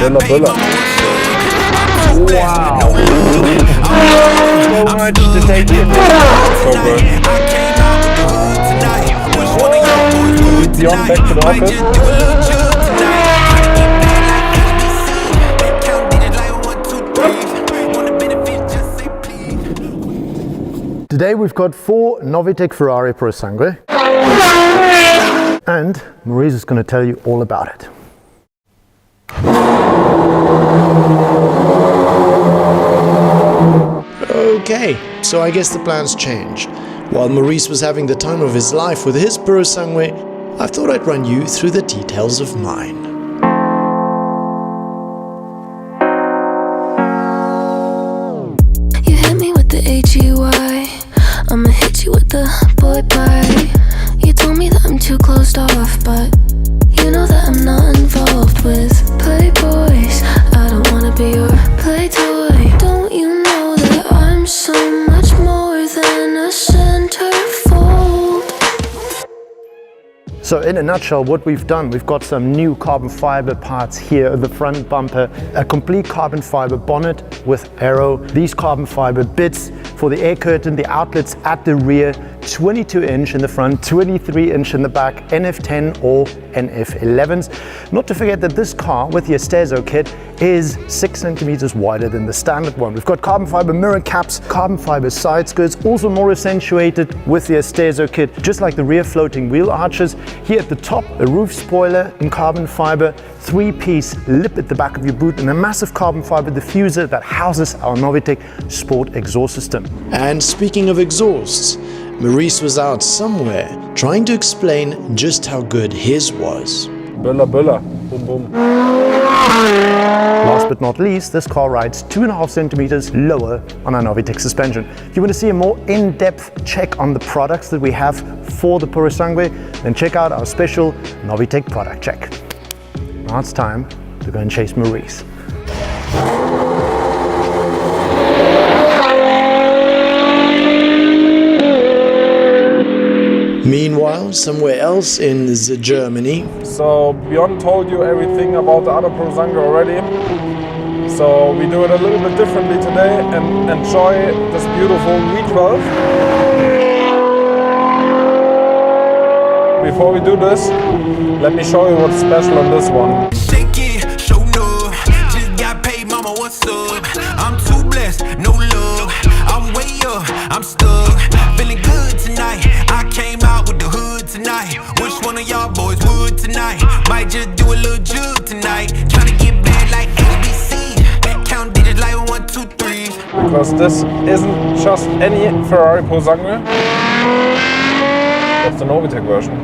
Böller. Wow. So much to take in. So good. Beyond back to the office. Today we've got 4 NOVITEC Ferrari Purosangue and Maurice is going to tell you all about it. Okay, so I guess the plans changed. While Maurice was having the time of his life with his Purosangue, I thought I'd run you through the details of mine. You hit me with the H-E-Y, I'ma hit you with the boy bye. You told me that I'm too closed off, but you know that I'm not involved with playboys. I don't wanna be your play toy. Don't you know that I'm so much more than a centerfold? So in a nutshell, what we've done, we've got some new carbon fiber parts here, the front bumper, a complete carbon fiber bonnet with aero, these carbon fiber bits for the air curtain, the outlets at the rear, 22-inch in the front, 23-inch in the back, NF10 or NF11s. Not to forget that this car with the ESTESO kit is 6 centimeters wider than the standard one. We've got carbon fiber mirror caps, carbon fiber side skirts, also more accentuated with the ESTESO kit, just like the rear floating wheel arches. Here at the top, a roof spoiler in carbon fiber, 3-piece lip at the back of your boot, and a massive carbon fiber diffuser that houses our NOVITEC Sport exhaust system. And speaking of exhausts, Maurice was out somewhere trying to explain just how good his was. Böller, Böller. Boom, boom. Last but not least, this car rides 2.5 centimeters lower on our NOVITEC suspension. If you want to see a more in-depth check on the products that we have for the Purosangue, then check out our special NOVITEC product check. Now it's time to go and chase Maurice. Meanwhile, somewhere else in Germany. So Bjorn told you everything about the other Purosangue already. So we do it a little bit differently today and enjoy this beautiful V12. Before we do this, let me show you what's special on this one. Shake it, show no. Just got paid, mama, what's up? I'm too blessed, no love. I'm way up, I'm stuck. Feeling good tonight. I came out with the hood tonight. Which one of y'all boys would tonight? Might just do a little jug tonight. Tryna get back like ABC. Count digits like 1, 2, 3. Because this isn't just any Ferrari Purosangue. That's the NOVITEC version.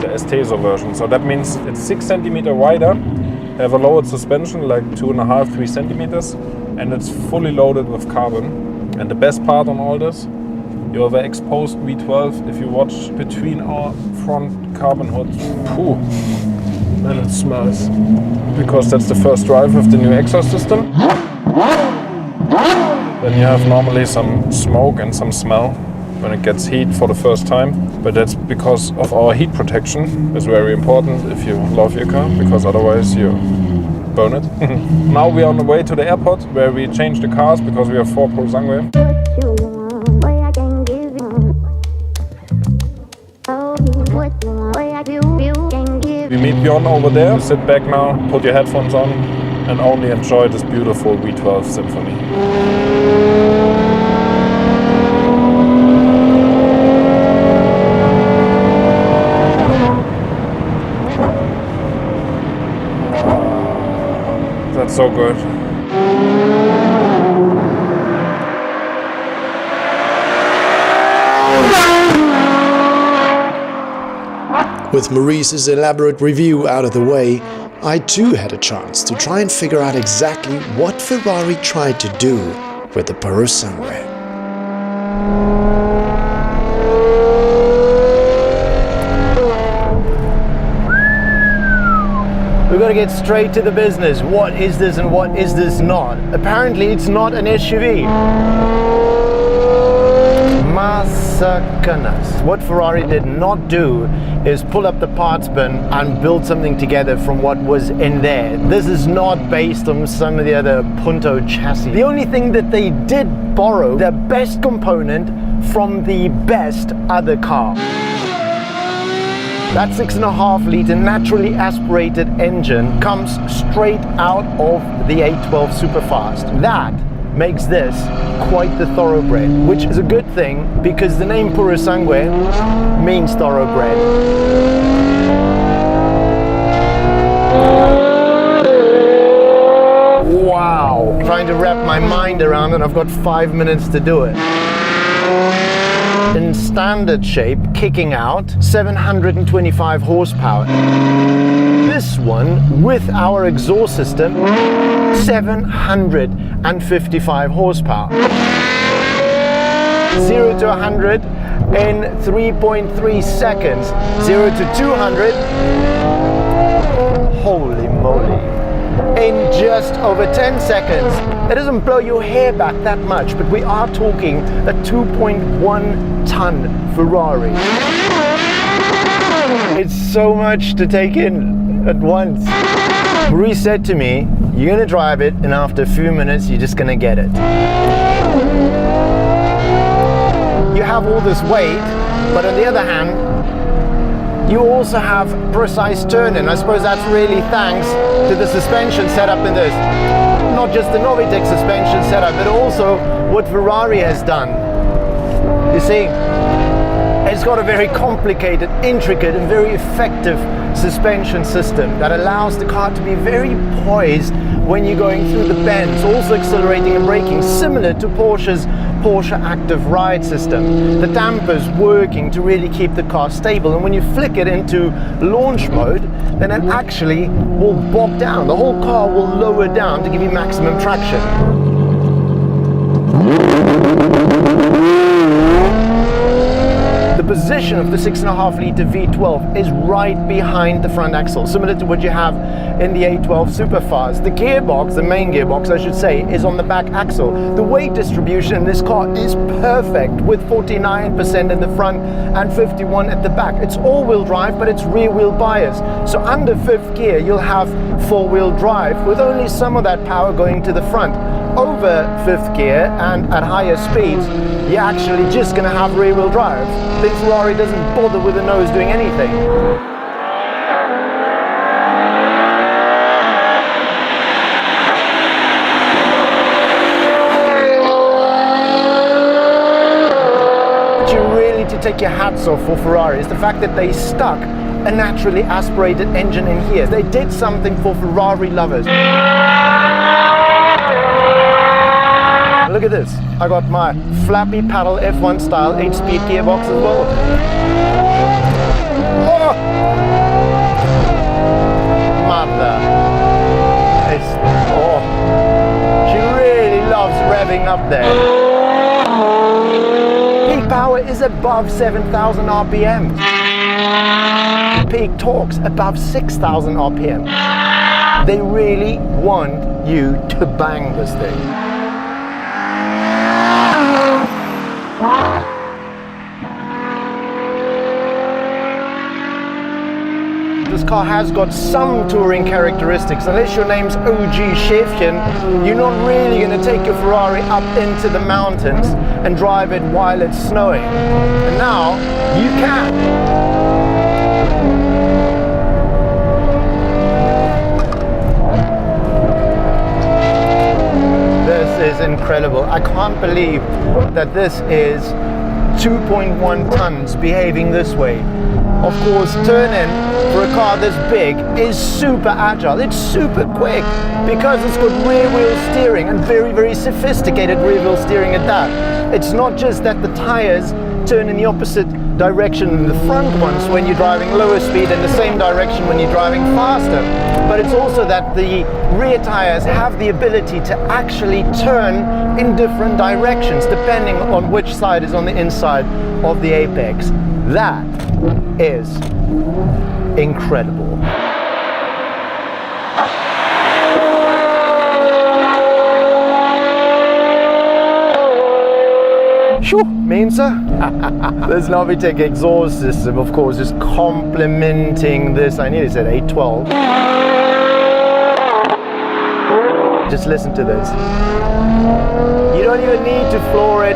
The ESTESO version. So that means it's 6 centimeters wider, have a lowered suspension like 2.5, 3 centimeters, and it's fully loaded with carbon. And the best part on all this, you have an exposed V12. If you watch between our front carbon hoods, and it smells. Because that's the first drive with the new exhaust system. Then you have normally some smoke and some smell when it gets heat for the first time, but that's because of our heat protection. It's very important if you love your car, because otherwise you burn it. Now we are on the way to the airport where we change the cars because we have 4 Purosangue. We meet Bjorn over there. Sit back now, put your headphones on and only enjoy this beautiful V12 symphony. That's so good. With Maurice's elaborate review out of the way, I too had a chance to try and figure out exactly what Ferrari tried to do with the Purosangue. We're going to get straight to the business. What is this and what is this not? Apparently it's not an SUV. Sacanas. What Ferrari did not do is pull up the parts bin and build something together from what was in there. This is not based on some of the other Punto chassis. The only thing that they did borrow, the best component from the best other car. That 6.5 litre naturally aspirated engine comes straight out of the 812 Superfast. That makes this quite the thoroughbred, which is a good thing because the name Purosangue means thoroughbred. Wow! I'm trying to wrap my mind around it, I've got 5 minutes to do it. In standard shape, kicking out 725 horsepower. This one, with our exhaust system, 755 horsepower. 0 to 100 in 3.3 seconds. 0 to 200, holy moly, in just over 10 seconds. It doesn't blow your hair back that much, but we are talking a 2.1 ton Ferrari. It's so much to take in at once. Marie said to me, you're gonna drive it and after a few minutes you're just gonna get it. You have all this weight, but on the other hand, you also have precise turning. I suppose that's really thanks to the suspension setup in this. Not just the NOVITEC suspension setup, but also what Ferrari has done. You see, it's got a very complicated, intricate and very effective suspension system that allows the car to be very poised when you're going through the bends, also accelerating and braking, similar to Porsche's Porsche Active Ride system. The dampers working to really keep the car stable, and when you flick it into launch mode, then it actually will bob down. The whole car will lower down to give you maximum traction. The position of the 6.5 litre V12 is right behind the front axle, similar to what you have in the 812 Superfast. The gearbox, the main gearbox I should say, is on the back axle. The weight distribution in this car is perfect, with 49% in the front and 51% at the back. It's all-wheel drive, but it's rear-wheel bias. So under 5th gear, you'll have 4-wheel drive, with only some of that power going to the front. Over 5th gear and at higher speeds, you're actually just going to have rear-wheel drive. The Ferrari doesn't bother with the nose doing anything. What you really need to take your hats off for Ferrari is the fact that they stuck a naturally aspirated engine in here. They did something for Ferrari lovers. Look at this. I got my flappy paddle F1 style 8-speed gearbox as well. Oh! Mother. Oh. She really loves revving up there. Peak power is above 7,000 RPM. Peak torque's above 6,000 RPM. They really want you to bang this thing. This car has got some touring characteristics. Unless your name's OG Schäfchen, you're not really going to take your Ferrari up into the mountains and drive it while it's snowing. And now you can. This is incredible. I can't believe that this is 2.1 tons behaving this way. Of course, turn-in for a car this big is super agile. It's super quick because it's got rear-wheel steering, and very, very sophisticated rear-wheel steering at that. It's not just that the tires turn in the opposite direction than the front ones when you're driving lower speed, and the same direction when you're driving faster. But it's also that the rear tires have the ability to actually turn in different directions depending on which side is on the inside of the apex. That is incredible. Phew, Mensa. This NOVITEC exhaust system, of course, is complementing this. I nearly said 812. Just listen to this. You don't even need to floor it.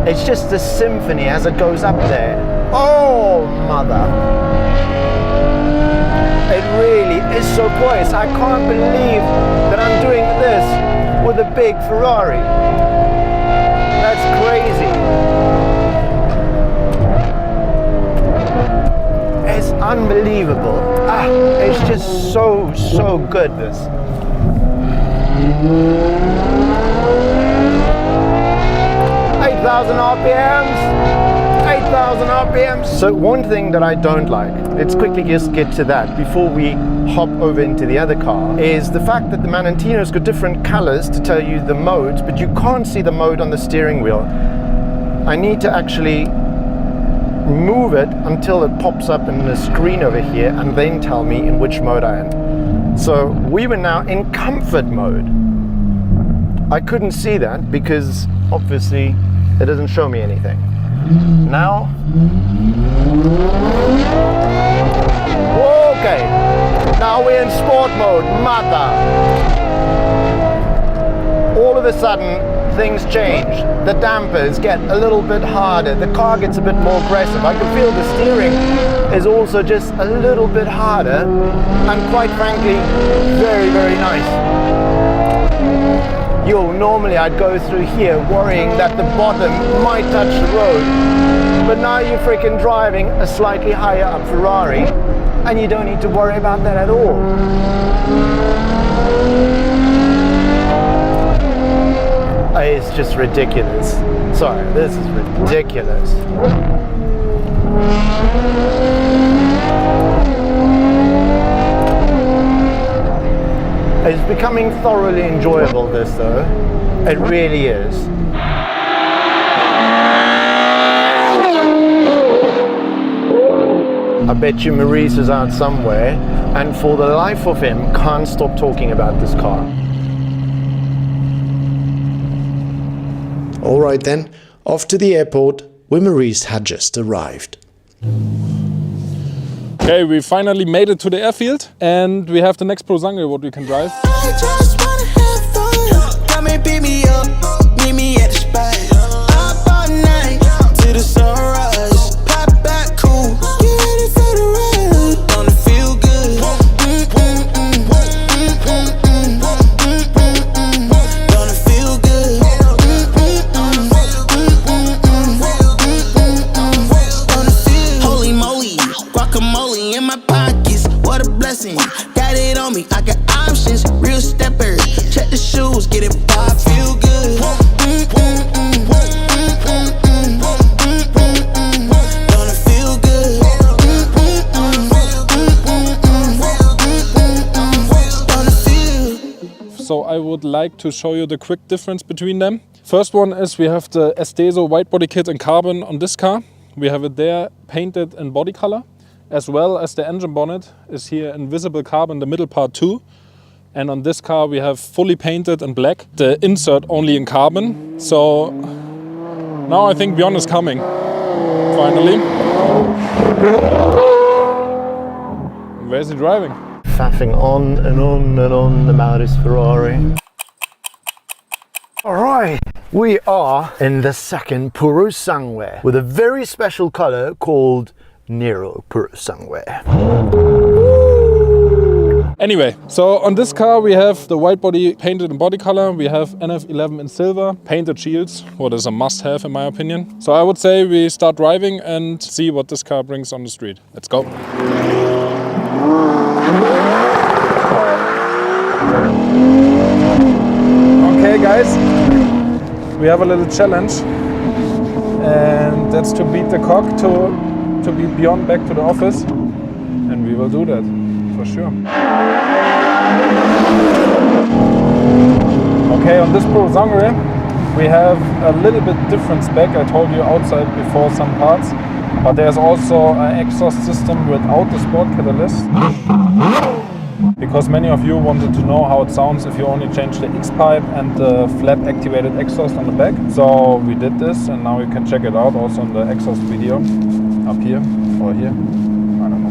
It's just a symphony as it goes up there. Oh, mother. It really is so poised. I can't believe that I'm doing this with a big Ferrari. That's crazy. It's unbelievable. It's just so good, this. 8,000 RPMs. 8,000 RPMs. So one thing that I don't like, let's quickly just get to that before we hop over into the other car, is the fact that the Manantino's got different colors to tell you the modes, but you can't see the mode on the steering wheel. I need to actually move it until it pops up in the screen over here and then tell me in which mode I am. So we were now in comfort mode. I couldn't see that because obviously it doesn't show me anything. Now, okay, now we're in sport mode, mother. All of a sudden, things change. The dampers get a little bit harder. The car gets a bit more aggressive. I can feel the steering is also just a little bit harder and quite frankly, very, very nice. Normally I'd go through here worrying that the bottom might touch the road, but now you're freaking driving a slightly higher up Ferrari and you don't need to worry about that at all. It's just ridiculous. Sorry, this is ridiculous. It's becoming thoroughly enjoyable, this though. It really is. I bet you Maurice is out somewhere and for the life of him can't stop talking about this car. All right then, off to the airport where Maurice had just arrived. Okay, we finally made it to the airfield and we have the next Purosangue what we can drive. I just wanna have fun. Come and pick me up, meet me at the spot. Up all night to the sunrise. Pop back cool, you ready for the ride? Gonna feel good. Gonna feel good. Gonna feel. Holy moly, guacamole in my pockets. What a blessing. Got it on me, I got options, real stepper. Check the shoes, get it pop, feel good. Gonna feel good. Gonna feel. So I would like to show you the quick difference between them. First one is we have the ESTESO Widebody Kit in carbon on this car. We have it there painted in body color, as well as the engine bonnet is here in visible carbon, the middle part too. And on this car we have fully painted in black, the insert only in carbon. So now I think Bjorn is coming, finally. Where's he driving? Faffing on and on and on about his Ferrari. All right, we are in the second Purosangue with a very special color called Nero Purosangue. Anyway, so on this car we have the white body painted in body color. We have NF11 in silver, painted shields, what is a must-have in my opinion. So I would say we start driving and see what this car brings on the street. Let's go. Okay guys, we have a little challenge and that's to beat the cock to be beyond back to the office, and we will do that for sure. Okay, on this Purosangue we have a little bit different spec. I told you outside before some parts, but there's also an exhaust system without the sport catalyst. Because many of you wanted to know how it sounds if you only change the X-pipe and the flap activated exhaust on the back. So we did this, and now you can check it out also in the exhaust video up here or here. I don't know.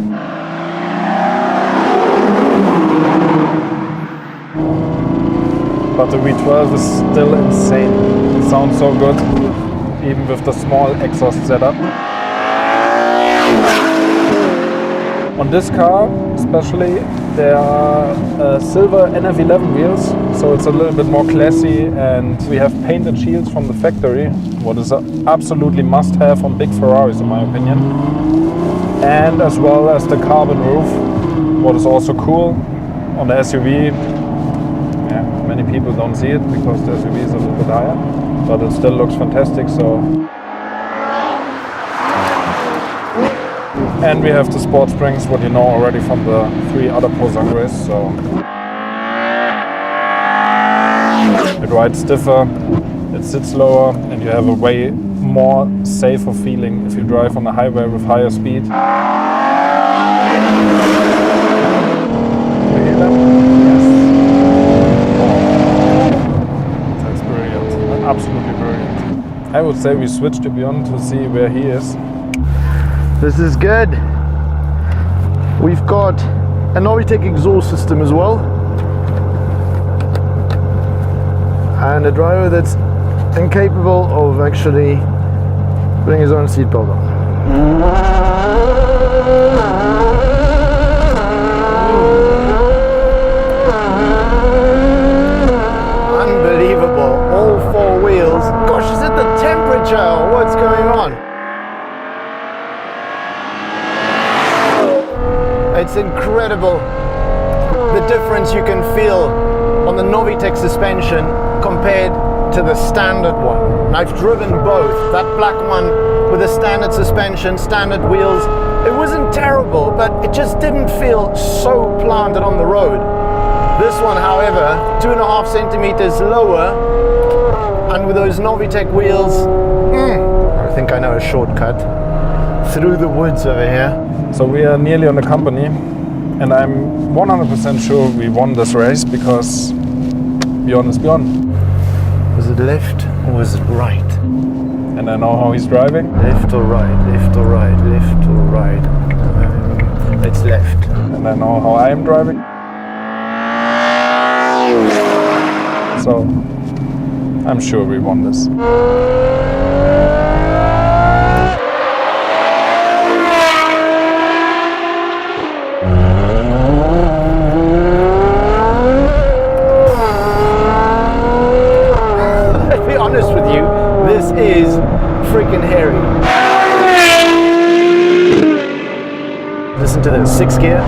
But the V12 is still insane. It sounds so good, even with the small exhaust setup. On this car, especially, there are silver NF11 wheels, so it's a little bit more classy, and we have painted shields from the factory, what is an absolutely must-have on big Ferraris, in my opinion. And as well as the carbon roof, what is also cool on the SUV. Yeah, many people don't see it because the SUV is a little bit higher, but it still looks fantastic. So. And we have the sport springs, what you know already from the 3 other Purosangues, so it rides stiffer, it sits lower, and you have a way more safer feeling if you drive on the highway with higher speed. You hear that? Yes. Oh, that's brilliant, absolutely brilliant. I would say we switched to Beyond to see where he is. This is good. We've got a NOVITEC exhaust system as well, and a driver that's incapable of actually putting his own seatbelt on. Unbelievable, all 4 wheels. Gosh, is it the temperature? What's going on? It's incredible the difference you can feel on the NOVITEC suspension compared to the standard one. And I've driven both. That black one with the standard suspension, standard wheels, it wasn't terrible, but it just didn't feel so planted on the road. This one, however, 2.5 centimeters lower, and with those NOVITEC wheels, I think I know a shortcut through the woods over here. So we are nearly on the company, and I'm 100% sure we won this race because Bjorn is Bjorn. Was it left or was it right? And I know how he's driving. Left or right, left or right, left or right. It's left. And I know how I am driving. So I'm sure we won this. This is freaking hairy. Listen to this, 6th gear.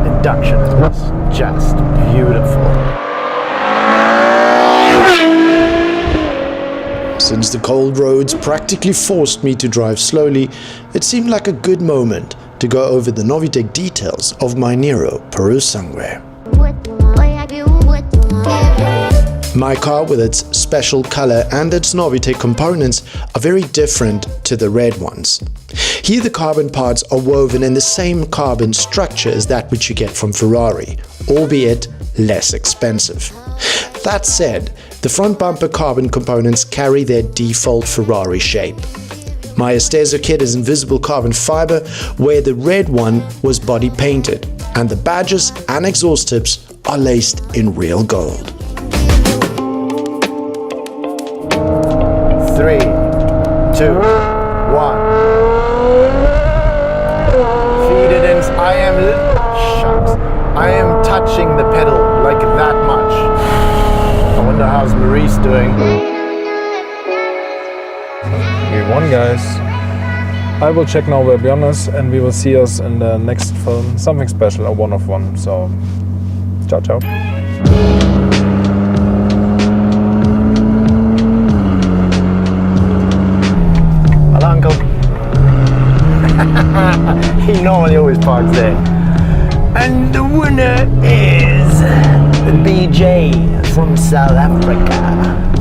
Induction is just beautiful. Since the cold roads practically forced me to drive slowly, it seemed like a good moment to go over the NOVITEC details of my Nero Purosangue. My car, with its special color and its NOVITEC components, are very different to the red ones. Here the carbon parts are woven in the same carbon structure as that which you get from Ferrari, albeit less expensive. That said, the front bumper carbon components carry their default Ferrari shape. My ESTESO kit is invisible carbon fiber, where the red one was body painted, and the badges and exhaust tips are laced in real gold. 3, 2, 1. Feed it in. I am touching the pedal like that much. I wonder how's Maurice doing. We won, guys. I will check now where Bjorn is, and we will see us in the next film. Something special, a 1 of 1. So, ciao, ciao. Hello, Uncle. He normally always parks there. And the winner is BJ from South Africa.